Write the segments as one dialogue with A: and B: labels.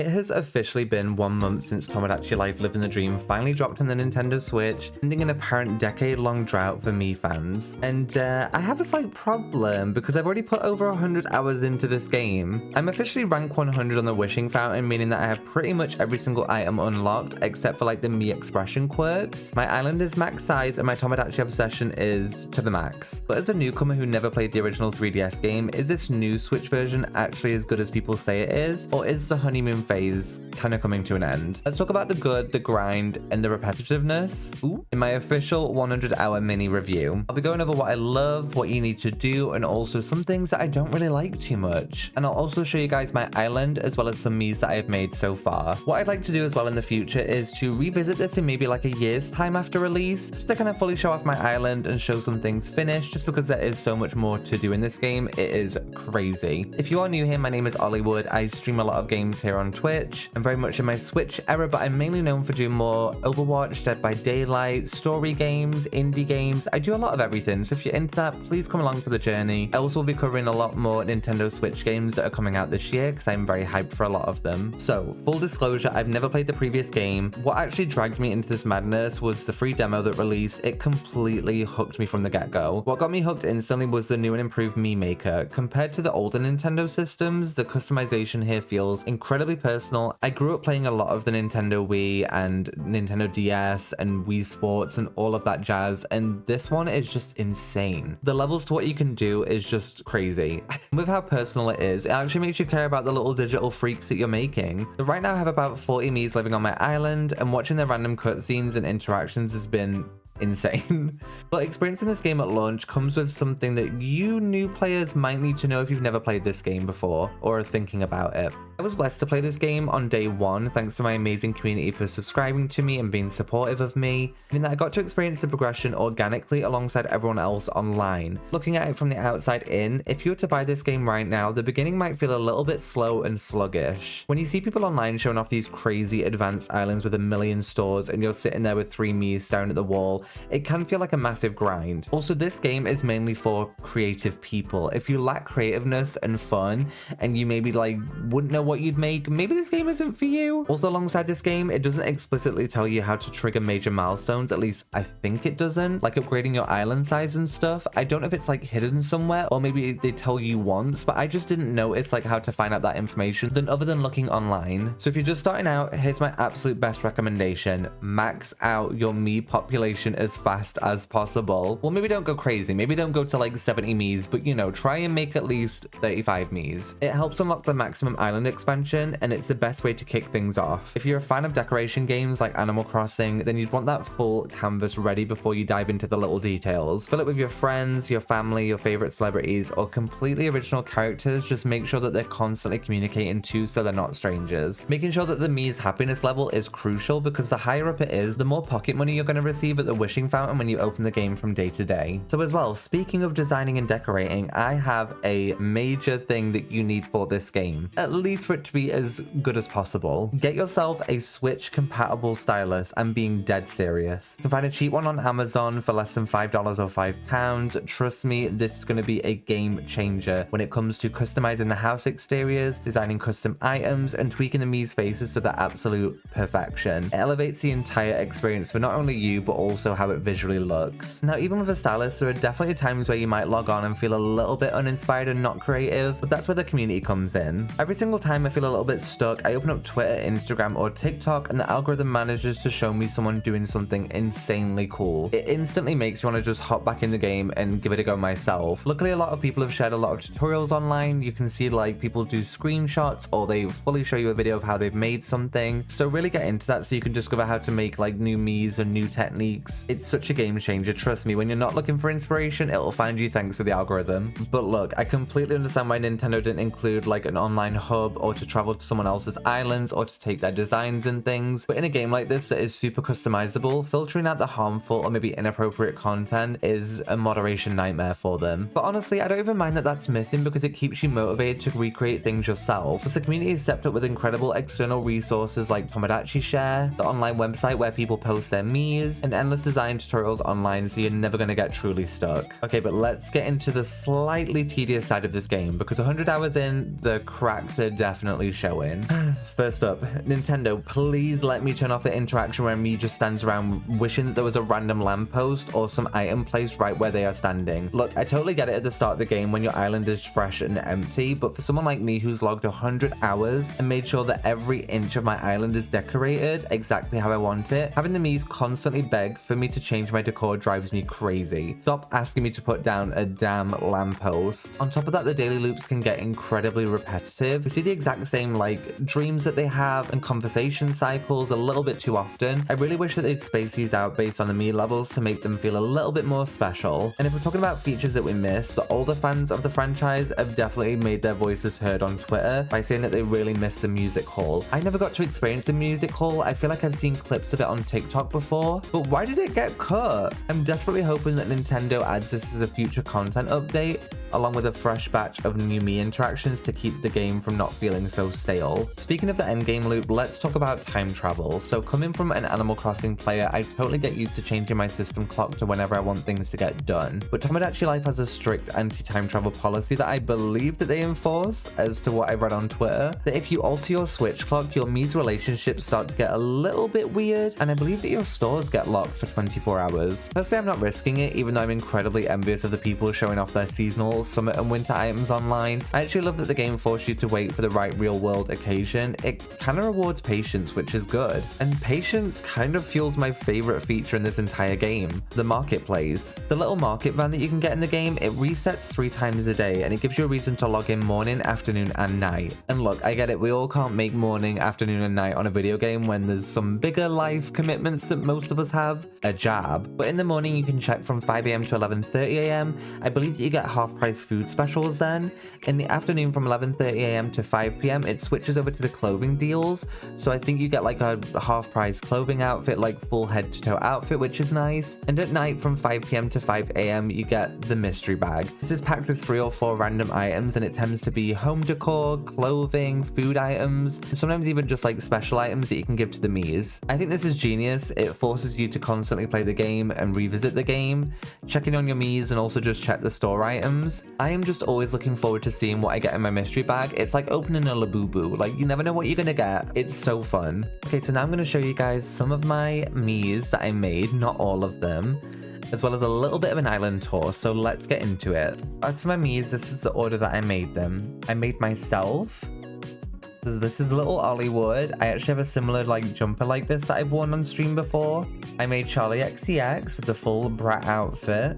A: It has officially been 1 month since Tomodachi Life Living the Dream finally dropped on the Nintendo Switch, ending an apparent decade-long drought for Mii fans. And I have a slight problem because I've already put over 100 hours into this game. I'm officially rank 100 on the wishing fountain, meaning that I have pretty much every single item unlocked except for like the Mii expression quirks. My island is max size and my Tomodachi obsession is to the max. But as a newcomer who never played the original 3DS game, is this new Switch version actually as good as people say it is? Or is the honeymoon phase kind of coming to an end? Let's talk about the good, the grind, and the repetitiveness in my official 100-hour mini review. I'll be going over what I love, what you need to do, and also some things that I don't really like too much. And I'll also show you guys my island as well as some Miis that I have made so far. What I'd like to do as well in the future is to revisit this in maybe like a year's time after release, just to kind of fully show off my island and show some things finished, just because there is so much more to do in this game. It is crazy. If you are new here, my name is Ollywood. I stream a lot of games here on Twitch. I'm very much in my Switch era, but I'm mainly known for doing more Overwatch, Dead by Daylight, story games, indie games. I do a lot of everything, so if you're into that, please come along for the journey. I also will be covering a lot more Nintendo Switch games that are coming out this year because I'm very hyped for a lot of them. So, full disclosure, I've never played the previous game. What actually dragged me into this madness was the free demo that released. It completely hooked me from the get-go. What got me hooked instantly was the new and improved Mii Maker. Compared to the older Nintendo systems, the customization here feels incredibly personal. I grew up playing a lot of the Nintendo Wii and Nintendo DS and Wii Sports and all of that jazz, and this one is just insane. The levels to what you can do is just crazy. With how personal it is, it actually makes you care about the little digital freaks that you're making. So right now I have about 40 Miis living on my island, and watching the random cutscenes and interactions has been insane. But experiencing this game at launch comes with something that you new players might need to know if you've never played this game before or are thinking about it. I was blessed to play this game on day one thanks to my amazing community for subscribing to me and being supportive of me, meaning that I got to experience the progression organically alongside everyone else online. Looking at it from the outside in, if you were to buy this game right now, the beginning might feel a little bit slow and sluggish. When you see people online showing off these crazy advanced islands with 1 million stores and you're sitting there with 3 Miis staring at the wall, it can feel like a massive grind. Also, this game is mainly for creative people. If you lack creativeness and fun and you maybe like wouldn't know what you'd make, maybe this game isn't for you. Also, alongside this game, it doesn't explicitly tell you how to trigger major milestones, at least I think it doesn't, like upgrading your island size and stuff. I don't know if it's like hidden somewhere or maybe they tell you once, but I just didn't notice like how to find out that information other than looking online. So if you're just starting out, here's my absolute best recommendation: max out your Mii population as fast as possible. Well, maybe don't go crazy, maybe don't go to like 70 Miis, but you know, try and make at least 35 Miis. It helps unlock the maximum island expansion, and it's the best way to kick things off. If you're a fan of decoration games like Animal Crossing, then you'd want that full canvas ready before you dive into the little details. Fill it with your friends, your family, your favorite celebrities, or completely original characters. Just make sure that they're constantly communicating too, so they're not strangers. Making sure that the Mii's happiness level is crucial, because the higher up it is, the more pocket money you're going to receive at the wishing fountain when you open the game from day to day. So as well, speaking of designing and decorating, I have a major thing that you need for this game, at least for it to be as good as possible. Get yourself a Switch compatible stylus. I'm being dead serious. You can find a cheap one on Amazon for less than $5 or £5. Trust me, this is going to be a game changer when it comes to customizing the house exteriors, designing custom items, and tweaking the Mii's faces to their absolute perfection. It elevates the entire experience for not only you, but also how it visually looks. Now, even with a stylus, there are definitely times where you might log on and feel a little bit uninspired and not creative, but that's where the community comes in. Every single time I feel a little bit stuck, I open up Twitter, Instagram, or TikTok, and the algorithm manages to show me someone doing something insanely cool. It instantly makes me want to just hop back in the game and give it a go myself. Luckily, a lot of people have shared a lot of tutorials online. You can see like people do screenshots or they fully show you a video of how they've made something. So really get into that so you can discover how to make like new Miis and new techniques. It's such a game changer. Trust me, when you're not looking for inspiration, it'll find you thanks to the algorithm. But look, I completely understand why Nintendo didn't include like an online hub or to travel to someone else's islands or to take their designs and things. But in a game like this that is super customizable, filtering out the harmful or maybe inappropriate content is a moderation nightmare for them. But honestly, I don't even mind that that's missing, because it keeps you motivated to recreate things yourself. Plus, the community has stepped up with incredible external resources like Tomodachi Share, the online website where people post their Miis, and endless design tutorials online, so you're never going to get truly stuck. Okay, but let's get into the slightly tedious side of this game, because 100 hours in, the cracks are definitely showing. First up, Nintendo, please let me turn off the interaction where me just stands around wishing that there was a random lamppost or some item placed right where they are standing. Look, I totally get it at the start of the game when your island is fresh and empty, but for someone like me who's logged 100 hours and made sure that every inch of my island is decorated exactly how I want it, having the Miis constantly beg for me to change my decor drives me crazy. Stop asking me to put down a damn lamppost. On top of that, the daily loops can get incredibly repetitive. We see the exact same like dreams that they have and conversation cycles a little bit too often. I really wish that they'd space these out based on the Mii levels to make them feel a little bit more special. And if we're talking about features that we miss, the older fans of the franchise have definitely made their voices heard on Twitter by saying that they really miss the music hall. I never got to experience the music hall. I feel like I've seen clips of it on TikTok before, but why did it get cut? I'm desperately hoping that Nintendo adds this as a future content update, along with a fresh batch of new Mii interactions to keep the game from not feeling so stale. Speaking of the endgame loop, let's talk about time travel. So coming from an Animal Crossing player, I totally get used to changing my system clock to whenever I want things to get done. But Tomodachi Life has a strict anti-time travel policy that I believe that they enforced, as to what I've read on Twitter, that if you alter your Switch clock, your Mii's relationships start to get a little bit weird, and I believe that your stores get locked for 24 hours. Personally, I'm not risking it, even though I'm incredibly envious of the people showing off their seasonal, summer and winter items online. I actually love that the game forced you to wait for the right real-world occasion. It kind of rewards patience, which is good. And patience kind of fuels my favorite feature in this entire game, the marketplace. The little market van that you can get in the game, it resets 3 times a day, and it gives you a reason to log in morning, afternoon, and night. And look, I get it, we all can't make morning, afternoon, and night on a video game when there's some bigger life commitments that most of us have, a job. But in the morning, you can check from 5 AM to 11:30 AM. I believe that you get half-price food specials then. In the afternoon from 11:30 AM to 5 PM, it switches over to the clothing deals. So I think you get like a half-price clothing outfit, like full head-to-toe outfit, which is nice. And at night from 5 PM to 5 AM, you get the mystery bag. This is packed with 3 or 4 random items, and it tends to be home decor, clothing, food items, and sometimes even just like special items that you can give to the Miis. I think this is genius. It forces you to constantly play the game and revisit the game, checking on your Miis and also just check the store items. I am just always looking forward to seeing what I get in my mystery bag. It's like opening a Labubu. Like, you never know what you're gonna get. It's so fun. Okay, so now I'm gonna show you guys some of my Miis that I made, not all of them, as well as a little bit of an island tour, so let's get into it. As for my Miis, this is the order that I made them. I made myself. This is little Hollywood. I actually have a similar like jumper like this that I've worn on stream before. I made Charlie XCX with the full brat outfit.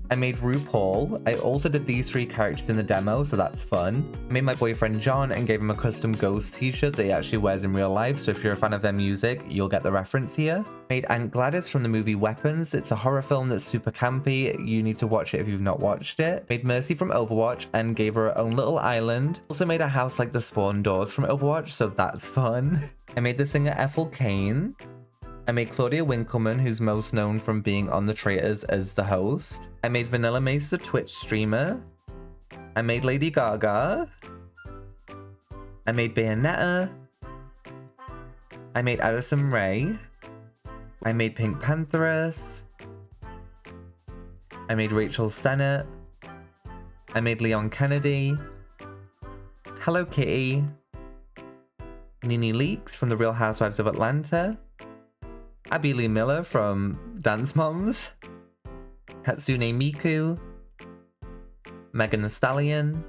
A: I made RuPaul. I also did these 3 characters in the demo, so that's fun. I made my boyfriend John and gave him a custom Ghost t-shirt that he actually wears in real life, so if you're a fan of their music, you'll get the reference here. I made Aunt Gladys from the movie Weapons. It's a horror film that's super campy. You need to watch it if you've not watched it. Made Mercy from Overwatch and gave her her own little island. Also made a house like the spawn doors from Overwatch, so that's fun. I made the singer Ethel Cain. I made Claudia Winkleman, who's most known from being on The Traitors as the host. I made Vanilla Mace, the Twitch streamer. I made Lady Gaga. I made Bayonetta. I made Addison Rae. I made Pink Pantheress. I made Rachel Sennett. I made Leon Kennedy. Hello Kitty. Nene Leakes from The Real Housewives of Atlanta. Abby Lee Miller from Dance Moms, Hatsune Miku, Megan Thee Stallion,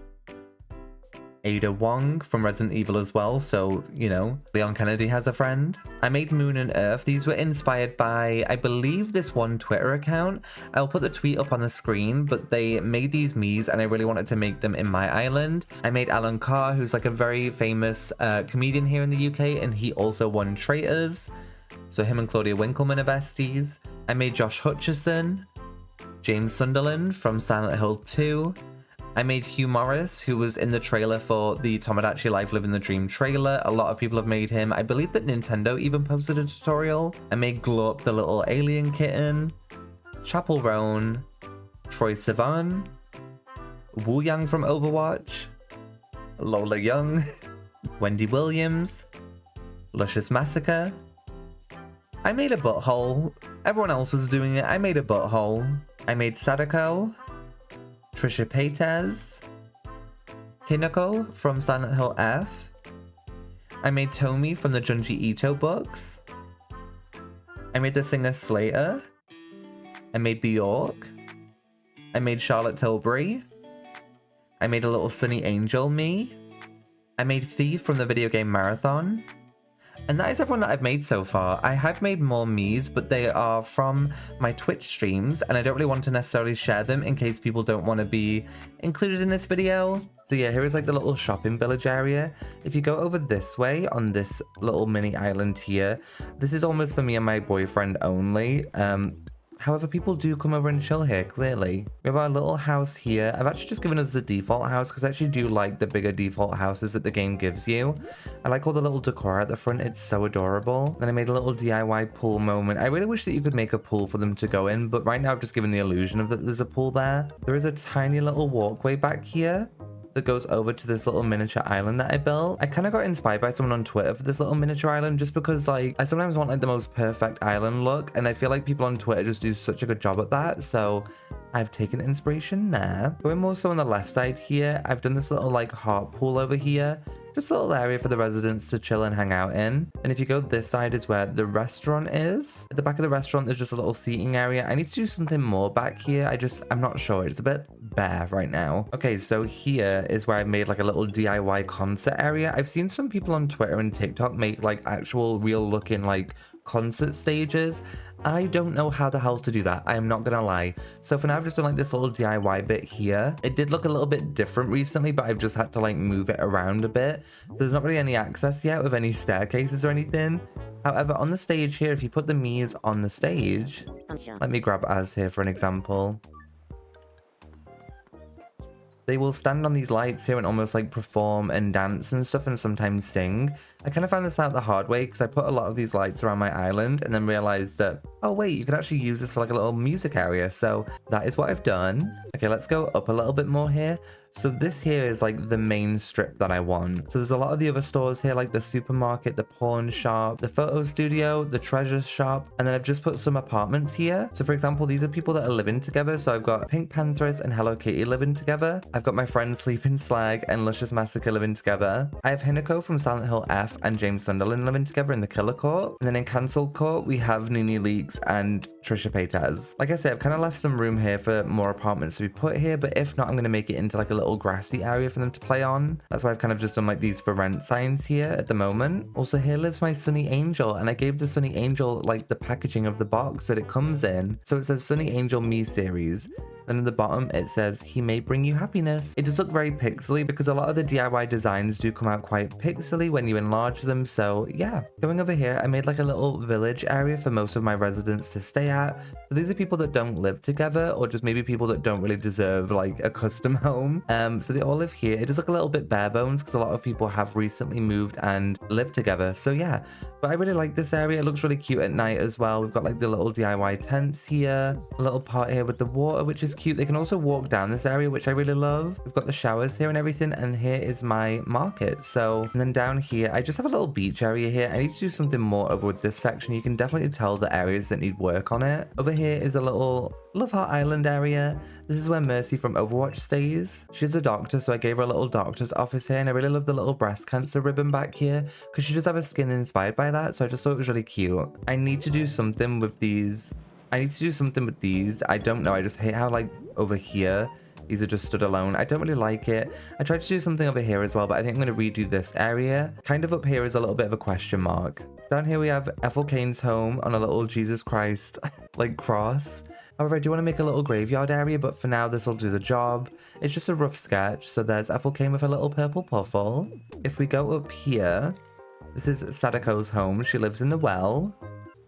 A: Ada Wong from Resident Evil as well, so, you know, Leon Kennedy has a friend. I made Moon and Earth. These were inspired by, I believe, this one Twitter account. I'll put the tweet up on the screen, but they made these Miis and I really wanted to make them in my island. I made Alan Carr, who's like a very famous comedian here in the UK, and he also won Traitors. So him and Claudia Winkleman are besties. I made Josh Hutcherson, James Sunderland from Silent Hill 2. I made Hugh Morris, who was in the trailer for the Tomodachi Life Living the Dream trailer. A lot of people have made him. I believe that Nintendo even posted a tutorial. I made Glorp, the little alien kitten. Chapel Roan, Troye Sivan, Wu Yang from Overwatch, Lola Young, Wendy Williams, Luscious Massacre, I made a butthole. Everyone else was doing it. I made a butthole. I made Sadako, Trisha Paytas, Hinako from Silent Hill F. I made Tomi from the Junji Ito books. I made the singer Slater. I made Bjork. I made Charlotte Tilbury. I made a little Sunny Angel me. I made Thief from the video game Marathon. And that is everyone that I've made so far. I have made more me's, but they are from my Twitch streams, and I don't really want to necessarily share them in case people don't want to be included in this video. So yeah, here is like the little shopping village area. If you go over this way on this little mini island here, this is almost for me and my boyfriend only. However, people do come over and chill here, clearly. We have our little house here. I've actually just given us the default house because I actually do like the bigger default houses that the game gives you. I like all the little decor at the front. It's so adorable. Then I made a little DIY pool moment. I really wish that you could make a pool for them to go in, but right now I've just given the illusion of that there's a pool there. There is a tiny little walkway back here that goes over to this little miniature island that I built. I kind of got inspired by someone on Twitter for this little miniature island just because like I sometimes want like the most perfect island look, and I feel like people on Twitter just do such a good job at that, so I've taken inspiration there. Going more so on the left side here, I've done this little like heart pool over here. Just a little area for the residents to chill and hang out in. And if you go this side is where the restaurant is. At the back of the restaurant, there's just a little seating area. I need to do something more back here. I'm not sure. It's a bit bare right now. Okay, so here is where I've made like a little DIY concert area. I've seen some people on Twitter and TikTok make like actual real looking like concert stages. I don't know how the hell to do that. I am not gonna lie. So for now, I've just done like this little DIY bit here. It did look a little bit different recently, but I've just had to like move it around a bit. So there's not really any access yet with any staircases or anything. However, on the stage here, if you put the Mii's on the stage, let me grab Az here for an example. They will stand on these lights here and almost like perform and dance and stuff and sometimes sing. I kind of found this out the hard way because I put a lot of these lights around my island and then realized that, oh wait, you could actually use this for like a little music area. So that is what I've done. Okay, let's go up a little bit more here. So this here is like the main strip that I want. So there's a lot of the other stores here, like the supermarket, the pawn shop, the photo studio, the treasure shop, and then I've just put some apartments here. So for example, these are people that are living together. So I've got Pink Panthers and Hello Kitty living together. I've got my friend Sleeping Slag and Luscious Massacre living together. I have Hinako from Silent Hill F and James Sunderland living together in the Killer Court. And then in Cancelled Court, we have Nene Leakes and Trisha Paytas. Like I said, I've kind of left some room here for more apartments to be put here, but if not, I'm going to make it into like a little grassy area for them to play on. That's why I've kind of just done like these for rent signs here at the moment. Also, here lives my Sunny Angel, and I gave the Sunny Angel like the packaging of the box that it comes in. So it says Sunny Angel Me Series. Then at the bottom it says, he may bring you happiness. It does look very pixely because a lot of the DIY designs do come out quite pixely when you enlarge them. So yeah, going over here, I made like a little village area for most of my residents to stay at. So these are people that don't live together, or just maybe people that don't really deserve like a custom home. So they all live here. It does look a little bit bare bones because a lot of people have recently moved and lived together. So yeah, but I really like this area. It looks really cute at night as well. We've got like the little DIY tents here, a little part here with the water, which is cute. They can also walk down this area, which I really love. We've got the showers here and everything, and here is my market. So, and then down here, I just have a little beach area here. I need to do something more over with this section. You can definitely tell the areas that need work on it. Over here is a little Love Heart Island area. This is where Mercy from Overwatch stays. She's a doctor, so I gave her a little doctor's office here, and I really love the little breast cancer ribbon back here because she does have a skin inspired by that, so I just thought it was really cute. I need to do something with these. I don't know. I just hate how like over here these are just stood alone. I don't really like it. I tried to do something over here as well, but I think I'm going to redo this area. Kind of up here is a little bit of a question mark. Down here we have Ethel Kane's home on a little Jesus Christ like cross. However, I do want to make a little graveyard area, but for now this will do the job. It's just a rough sketch. So there's Ethel Kane with a little purple puffle. If we go up here, this is Sadako's home. She lives in the well.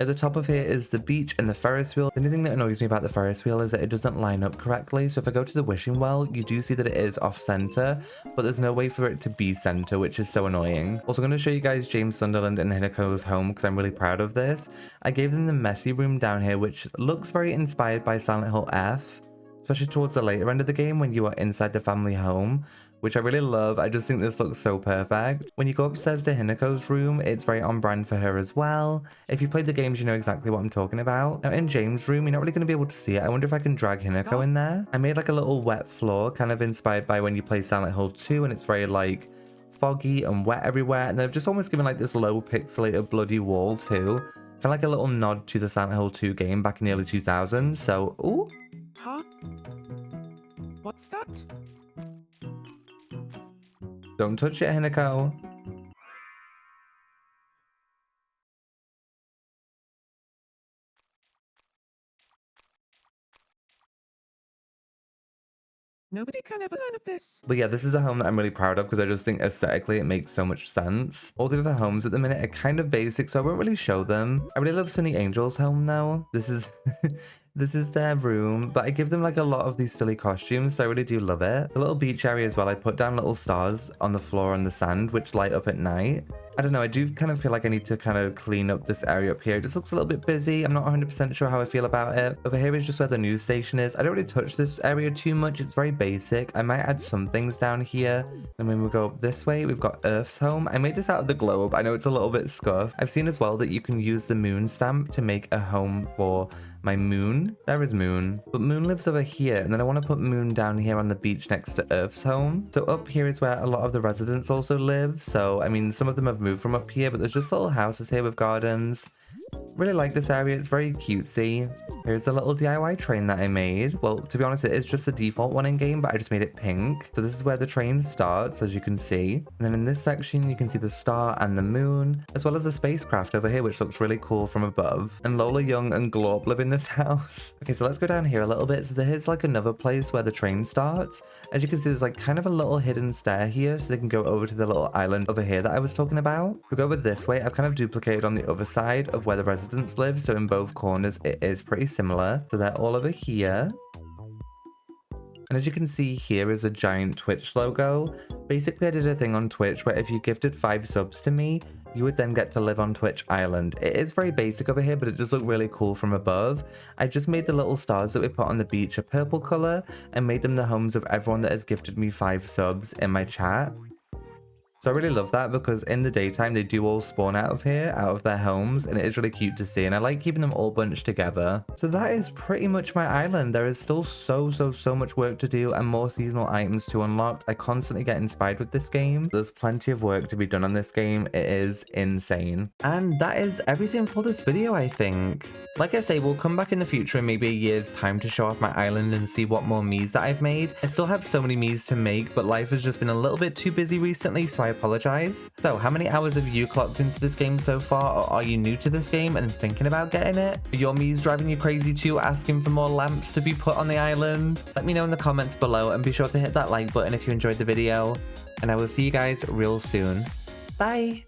A: At the top of here is the beach and the Ferris wheel. The only thing that annoys me about the Ferris wheel is that it doesn't line up correctly. So if I go to the wishing well, you do see that it is off center, but there's no way for it to be center, which is so annoying. Also, I'm going to show you guys James Sunderland and Hinako's home because I'm really proud of this. I gave them the messy room down here, which looks very inspired by Silent Hill F, especially towards the later end of the game when you are inside the family home, which I really love. I just think this looks so perfect. When you go upstairs to Hinako's room, it's very on brand for her as well. If you played the games, you know exactly what I'm talking about. Now in James' room, you're not really going to be able to see it. I wonder if I can drag Hinako in there. I made like a little wet floor, kind of inspired by when you play Silent Hill 2, and it's very like foggy and wet everywhere. And then I've just almost given like this low pixelated bloody wall too. Kind of like a little nod to the Silent Hill 2 game back in the early 2000s. So, ooh.
B: Huh? What's that?
A: Don't touch it, Hinako.
B: Nobody can ever learn of this.
A: But yeah, this is a home that I'm really proud of because I just think aesthetically it makes so much sense. All the other homes at the minute are kind of basic, so I won't really show them. I really love Sunny Angel's home though. This is this is their room, but I give them like a lot of these silly costumes, so I really do love it. The little beach area as well, I put down little stars on the floor on the sand, which light up at night. I don't know, I do kind of feel like I need to kind of clean up this area up here. It just looks a little bit busy. I'm not 100% sure how I feel about it. Over here is just where the news station is. I don't really touch this area too much. It's very basic. I might add some things down here. And when we go up this way, we've got Earth's home. I made this out of the globe. I know it's a little bit scuffed. I've seen as well that you can use the moon stamp to make a home for my moon. There is Moon. But Moon lives over here, and then I want to put Moon down here on the beach next to Earth's home. So up here is where a lot of the residents also live. So, I mean, some of them have moved from up here, but there's just little houses here with gardens. Really like this area. It's very cutesy. Here's the little DIY train that I made. Well, to be honest, it is just the default one in game, but I just made it pink. So this is where the train starts, as you can see. And then in this section, you can see the star and the moon, as well as the spacecraft over here, which looks really cool from above. And Lola Young and Glorp live in this house. Okay, so let's go down here a little bit. So here's like another place where the train starts. As you can see, there's like kind of a little hidden stair here, so they can go over to the little island over here that I was talking about. If we go over this way, I've kind of duplicated on the other side of where the residents live, so in both corners it is pretty similar. So they're all over here. And as you can see, here is a giant Twitch logo. Basically, I did a thing on Twitch where if you gifted 5 subs to me, you would then get to live on Twitch Island. It is very basic over here, but it does look really cool from above. I just made the little stars that we put on the beach a purple color and made them the homes of everyone that has gifted me 5 subs in my chat. So I really love that because in the daytime, they do all spawn out of here, out of their homes, and it is really cute to see. And I like keeping them all bunched together. So that is pretty much my island. There is still so much work to do and more seasonal items to unlock. I constantly get inspired with this game. There's plenty of work to be done on this game. It is insane. And that is everything for this video, I think. Like I say, we'll come back in the future in maybe a year's time to show off my island and see what more Miis that I've made. I still have so many Miis to make, but life has just been a little bit too busy recently, so I apologize. So how many hours have you clocked into this game so far, or are you new to this game and thinking about getting it? Are your Miis driving you crazy too, asking for more lamps to be put on the island? Let me know in the comments below and be sure to hit that like button if you enjoyed the video, and I will see you guys real soon. Bye!